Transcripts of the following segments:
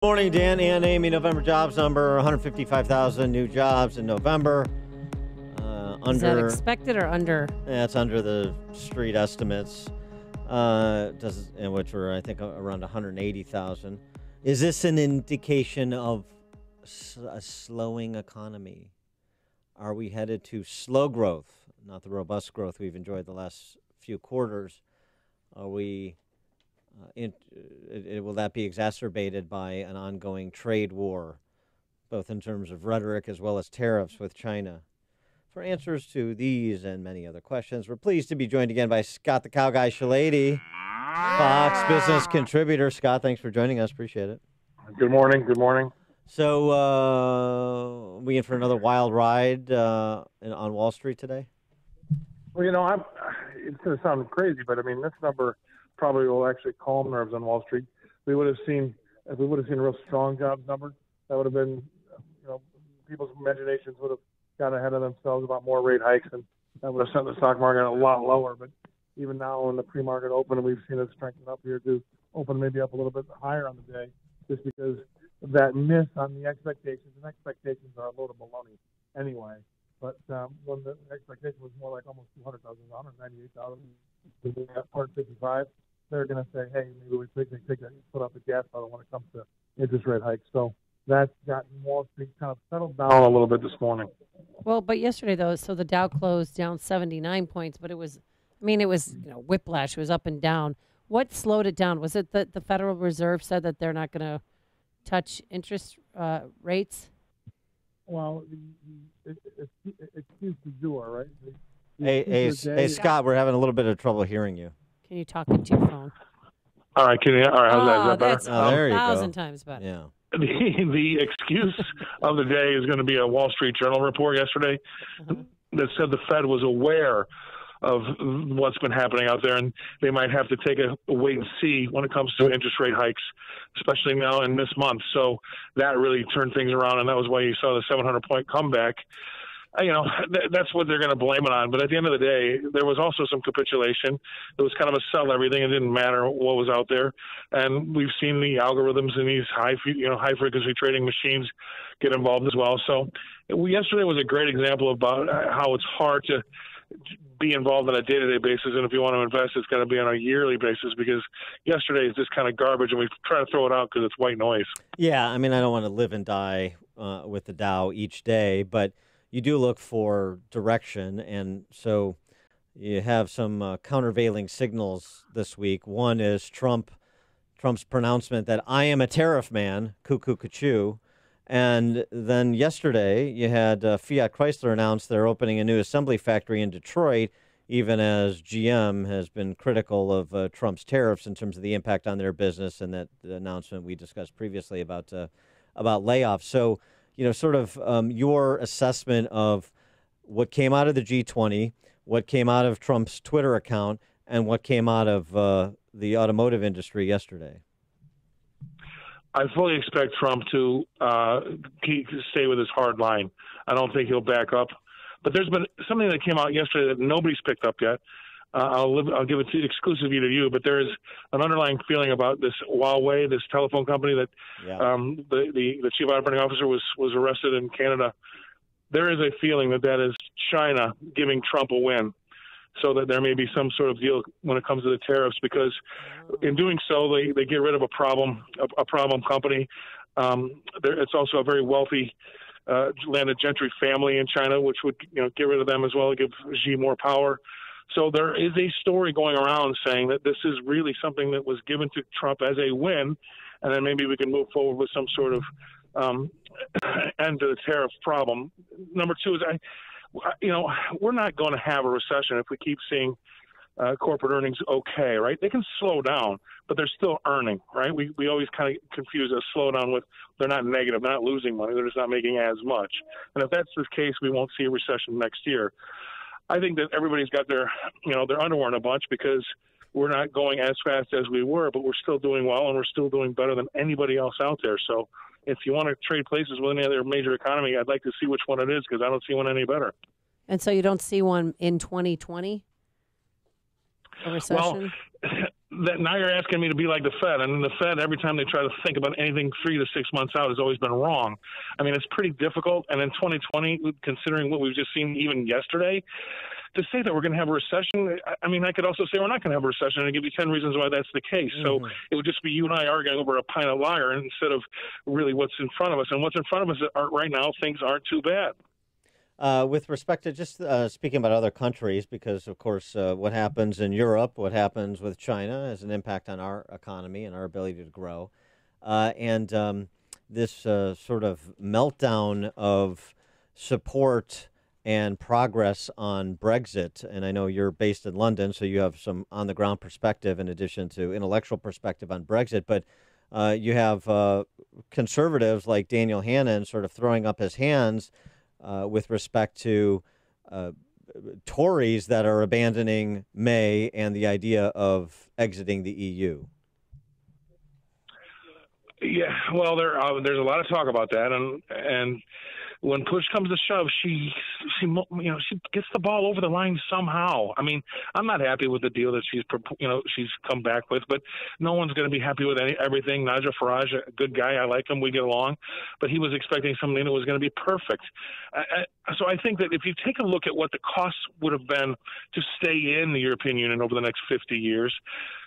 Morning, Dan and Amy. November jobs number 155,000 new jobs in November. Is that expected or under? That's under the street estimates, which were, I think, around 180,000. Is this an indication of a slowing economy? Are we headed to slow growth, not the robust growth we've enjoyed the last few quarters? Are we... will that be exacerbated by an ongoing trade war, both in terms of rhetoric as well as tariffs with China? For answers to these and many other questions, we're pleased to be joined again by Scott the Cow Guy Shellady, Fox Business contributor. Scott, thanks for joining us. Appreciate it. Good morning. Good morning. So, we in for another wild ride on Wall Street today? Well, it's going to sound crazy, but this number probably will actually calm nerves on Wall Street. If we would have seen a real strong jobs number, that would have been, people's imaginations would have got ahead of themselves about more rate hikes, and that would have sent the stock market a lot lower. But even now, in the pre-market open, we've seen it strengthen up here to open maybe up a little bit higher on the day, just because of that miss on the expectations. And expectations are a load of baloney anyway. But when the expectation was more like almost 200,000, 198,000, at part 55. They're going to say, hey, maybe we take that, put out the gas pedal when it comes to interest rate hikes. So that's gotten Wall Street kind of settled down a little bit this morning. Well, but yesterday, though, so the Dow closed down 79 points, but it was whiplash. It was up and down. What slowed it down? Was it that the Federal Reserve said that they're not going to touch interest rates? Well, excuse du jour, right? Hey, Scott, we're having a little bit of trouble hearing you. Can you talk into your phone? All right, how's that? Is that better? There you go. 1,000 times better. Yeah. The excuse of the day is going to be a Wall Street Journal report yesterday that said the Fed was aware of what's been happening out there, and they might have to take a wait and see when it comes to interest rate hikes, especially now in this month. So that really turned things around, and that was why you saw the 700-point comeback. That's what they're going to blame it on. But at the end of the day, there was also some capitulation. It was kind of a sell everything. It didn't matter what was out there. And we've seen the algorithms in these high frequency trading machines get involved as well. So yesterday was a great example about how it's hard to be involved on a day-to-day basis. And if you want to invest, it's got to be on a yearly basis, because yesterday is just kind of garbage, and we try to throw it out because it's white noise. Yeah, I don't want to live and die with the Dow each day, but you do look for direction, and so you have some countervailing signals this week. One is Trump's pronouncement that I am a tariff man, cuckoo, cuckoo. And then yesterday you had Fiat Chrysler announce they're opening a new assembly factory in Detroit, even as GM has been critical of Trump's tariffs in terms of the impact on their business, and that the announcement we discussed previously about layoffs. So, your assessment of what came out of the G20, what came out of Trump's Twitter account, and what came out of the automotive industry yesterday. I fully expect Trump to stay with his hard line. I don't think he'll back up. But there's been something that came out yesterday that nobody's picked up yet. I'll give it exclusively to you, but there is an underlying feeling about this Huawei, this telephone company that the chief operating officer was arrested in Canada. There is a feeling that is China giving Trump a win, so that there may be some sort of deal when it comes to the tariffs, because in doing so, they get rid of a problem company. It's also a very wealthy landed gentry family in China, which would get rid of them as well, give Xi more power. So there is a story going around saying that this is really something that was given to Trump as a win, and then maybe we can move forward with some sort of end to the tariff problem. Number two is, we're not going to have a recession if we keep seeing corporate earnings okay, right? They can slow down, but they're still earning, right? We always kind of confuse a slowdown with they're not negative, they're not losing money, they're just not making as much. And if that's the case, we won't see a recession next year. I think that everybody's got their underwear in a bunch, because we're not going as fast as we were, but we're still doing well, and we're still doing better than anybody else out there. So if you want to trade places with any other major economy, I'd like to see which one it is, because I don't see one any better. And so you don't see one in 2020? A recession? Well, that now you're asking me to be like the Fed, and the Fed, every time they try to think about anything 3 to 6 months out, has always been wrong. I mean, it's pretty difficult. And in 2020, considering what we've just seen even yesterday, to say that we're going to have a recession, I mean, I could also say we're not going to have a recession and give you 10 reasons why that's the case. So it would just be you and I arguing over a pint of lager instead of really what's in front of us. And what's in front of us right now, things aren't too bad. With respect to just speaking about other countries, because, of course, what happens in Europe, what happens with China has an impact on our economy and our ability to grow. And this sort of meltdown of support and progress on Brexit. And I know you're based in London, so you have some on-the-ground perspective in addition to intellectual perspective on Brexit. But you have conservatives like Daniel Hannan sort of throwing up his hands with respect to Tories that are abandoning May and the idea of exiting the EU. Yeah, well, there's a lot of talk about that, and when push comes to shove, she gets the ball over the line somehow. I mean, I'm not happy with the deal that she's come back with, but no one's going to be happy with everything. Nigel Farage, a good guy, I like him, we get along, but he was expecting something that was going to be perfect. So I think that if you take a look at what the costs would have been to stay in the European Union over the next 50 years,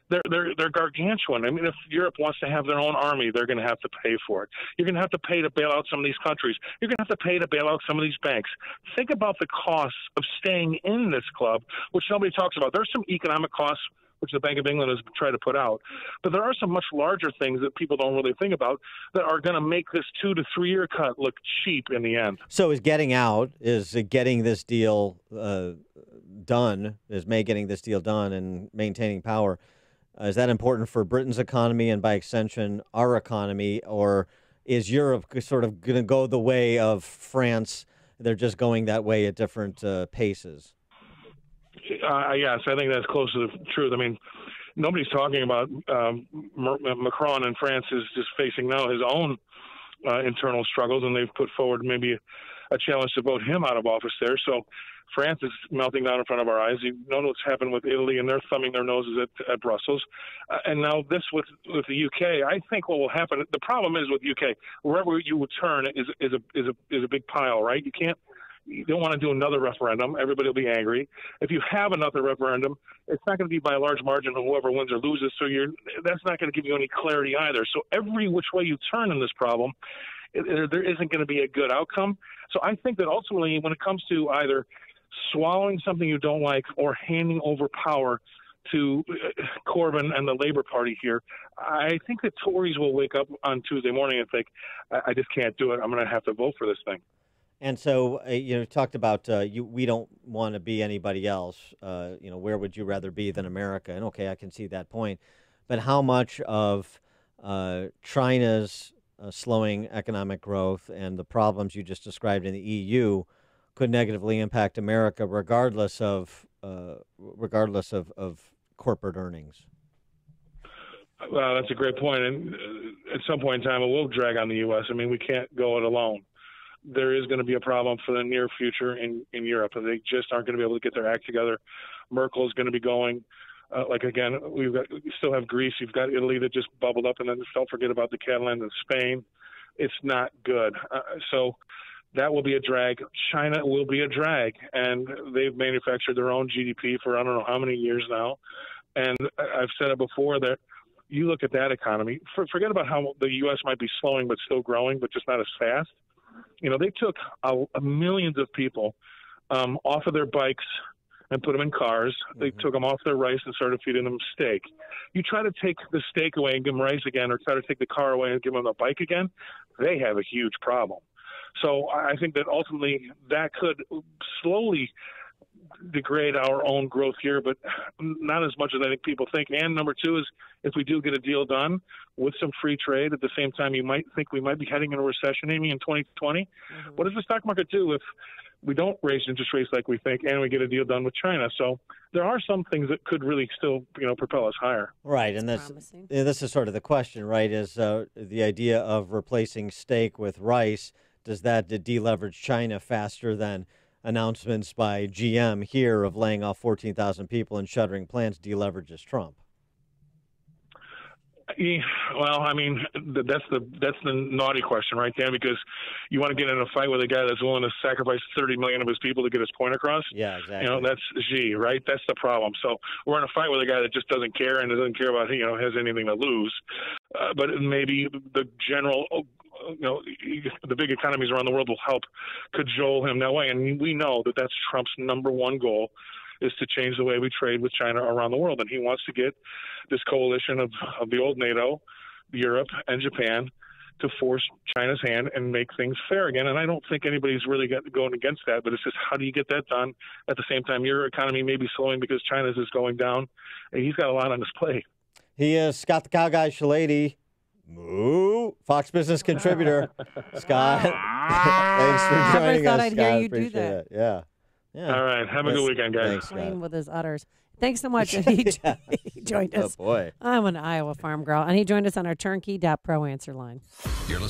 they're gargantuan. I mean, if Europe wants to have their own army, they're going to have to pay for it. You're going to have to pay to bail out some of these countries. You're going to have to pay to bail out some of these banks. Think about the costs of staying in this club, which nobody talks about. There's some economic costs, which the Bank of England has tried to put out. But there are some much larger things that people don't really think about that are going to make this 2 to 3 year cut look cheap in the end. So is getting this deal done, is May getting this deal done and maintaining power, is that important for Britain's economy and by extension our economy, or is Europe sort of going to go the way of France? They're just going that way at different paces. Yes, I think that's close to the truth. I mean, nobody's talking about Macron in France is just facing now his own internal struggles, and they've put forward maybe a challenge to vote him out of office there. So France is melting down in front of our eyes. You know what's happened with Italy, and they're thumbing their noses at Brussels. And now this with the UK. I think what will happen. The problem is with UK, wherever you would turn is a big pile, right? You don't want to do another referendum. Everybody will be angry. If you have another referendum, it's not going to be by a large margin of whoever wins or loses. So that's not going to give you any clarity either. So every which way you turn in this problem, there isn't going to be a good outcome. So I think that ultimately, when it comes to either swallowing something you don't like or handing over power to Corbyn and the Labour Party here, I think the Tories will wake up on Tuesday morning and think, I just can't do it. I'm going to have to vote for this thing. And so, you talked about we don't want to be anybody else. Where would you rather be than America? And okay, I can see that point. But how much of China's slowing economic growth and the problems you just described in the EU could negatively impact America, regardless of corporate earnings? Well, that's a great point. And at some point in time, it will drag on the U.S. I mean, we can't go it alone. There is going to be a problem for the near future in Europe, and they just aren't going to be able to get their act together. Merkel is going to be going. Again, we still have Greece. You've got Italy that just bubbled up, and then don't forget about the Catalans and Spain. It's not good. So that will be a drag. China will be a drag, and they've manufactured their own GDP for I don't know how many years now. And I've said it before that you look at that economy, forget about how the U.S. might be slowing but still growing, but just not as fast. They took millions of people off of their bikes and put them in cars. They took them off their rice and started feeding them steak. You try to take the steak away and give them rice again, or try to take the car away and give them the bike again, they have a huge problem. So I think that ultimately that could slowly degrade our own growth here, but not as much as I think people think. And number two is if we do get a deal done with some free trade at the same time, you might think we might be heading into a recession, Amy, in 2020. What does the stock market do if we don't raise interest rates like we think and we get a deal done with China? So there are some things that could really still, propel us higher. Right, and this is sort of the question, right, is the idea of replacing steak with rice, does that deleverage China faster than announcements by GM here of laying off 14,000 people and shuttering plants deleverages Trump? Well, I mean, that's the naughty question right there, because you want to get in a fight with a guy that's willing to sacrifice 30 million of his people to get his point across. Yeah, exactly. That's Xi, right? That's the problem. So we're in a fight with a guy that just doesn't care and doesn't care about has anything to lose. But maybe the general. The big economies around the world will help cajole him that way. And we know that that's Trump's number one goal, is to change the way we trade with China around the world. And he wants to get this coalition of the old NATO, Europe, and Japan to force China's hand and make things fair again. And I don't think anybody's really going against that, but it's just, how do you get that done at the same time your economy may be slowing because China's is going down? And he's got a lot on his plate. He is Scott the Cow Guy Shellady. Moo. Fox Business contributor. Scott, thanks for joining thought us. I'd Scott. hear you do Appreciate that. it. Yeah. All right. Have a good weekend, guys. Thanks, Playing Scott. with his udders. Thanks so much. And he joined us. Oh, boy. I'm an Iowa farm girl. And he joined us on our turnkey.pro answer line. You're listening.